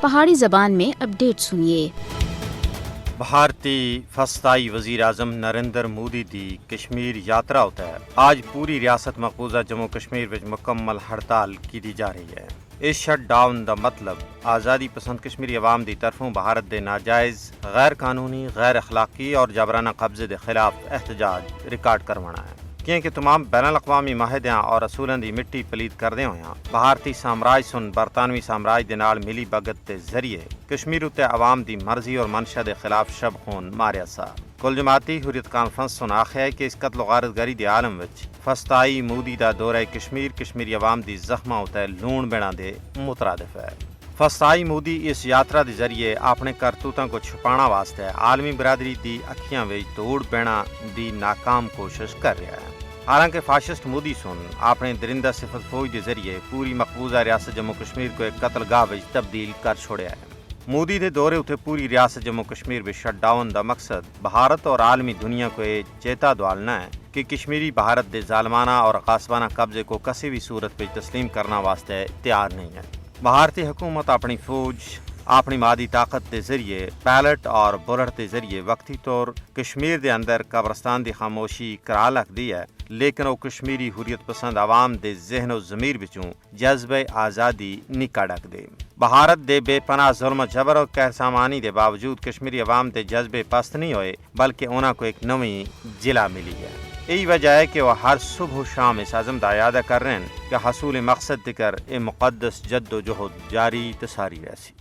پہاڑی زبان میں اپڈیٹ سنیے۔ بھارتی فسطائی وزیر اعظم نریندر مودی دی کشمیر یاترا ہوتا ہے۔ آج پوری ریاست مقبوضہ جموں کشمیر وچ مکمل ہڑتال کی جا رہی ہے۔ اس شٹ ڈاؤن دا مطلب آزادی پسند کشمیری عوام دی طرفوں بھارت دے ناجائز، غیر قانونی، غیر اخلاقی اور جبرانہ قبضے دے خلاف احتجاج ریکارڈ کروانا ہے، کیونکہ تمام بین الاقوامی معاہدیاں اور اصولوں دی مٹی پلید کردے ہوئے ہیں بھارتی سامراج سن برطانوی سامراج دے نال ملی بھگت دے ذریعے کشمیر اتے عوام دی مرضی اور منشا دے خلاف شب خون ماریا سا۔ کل جماعتی حریت کانفرنس سن آخیا ہے کہ اس قتل و غارت گری دے عالم وچ فسطائی مودی دا دورہ کشمیری عوام دی زخماں اتے لون بینا دے مترادف ہے۔ فسطائی مودی اس یاترا دے ذریعے اپنے کرتوتاں کو چھپانا واسطے عالمی برادری دی اکھیاں وچ دھوڑ بینا دی ناکام کوشش کر رہا ہے۔ حالانکہ فاشسٹ مودی سن اپنے درندہ صفت فوج کے ذریعے پوری مقبوضہ ریاست جموں کشمیر کو ایک قتل گاہ وچ تبدیل کر چھوڑیا ہے۔ مودی دے دورے اتنے پوری ریاست جموں کشمیر میں شٹ ڈاؤن دا مقصد بھارت اور عالمی دنیا کو یہ چیتا دوالنا ہے کہ کشمیری بھارت دے ظالمانہ اور غاصبانہ قبضے کو کسی بھی صورت پہ تسلیم کرنا واسطے تیار نہیں ہے۔ بھارتی حکومت اپنی فوج اپنی مادی طاقت کے ذریعے پیلٹ اور بلٹ کے ذریعے وقتی طور کشمیر دے اندر قبرستان دی خاموشی کرا لکھدی ہے، لیکن وہ کشمیری حریت پسند عوام دے ذہن و ضمیر وچوں جذبہ آزادی نہیں کڈک دے۔ بھارت دے بے پناہ ظلم و جبر اور قہر سامانی دے باوجود کشمیری عوام دے جذبے پست نہیں ہوئے، بلکہ انہاں کو ایک نویں جلا ملی ہے۔ یہی وجہ ہے کہ وہ ہر صبح و شام اس عزم دا اعادہ کر رہے ہیں کہ حصول مقصد تکر اے مقدس جد و جہد جاری تساری رہسی۔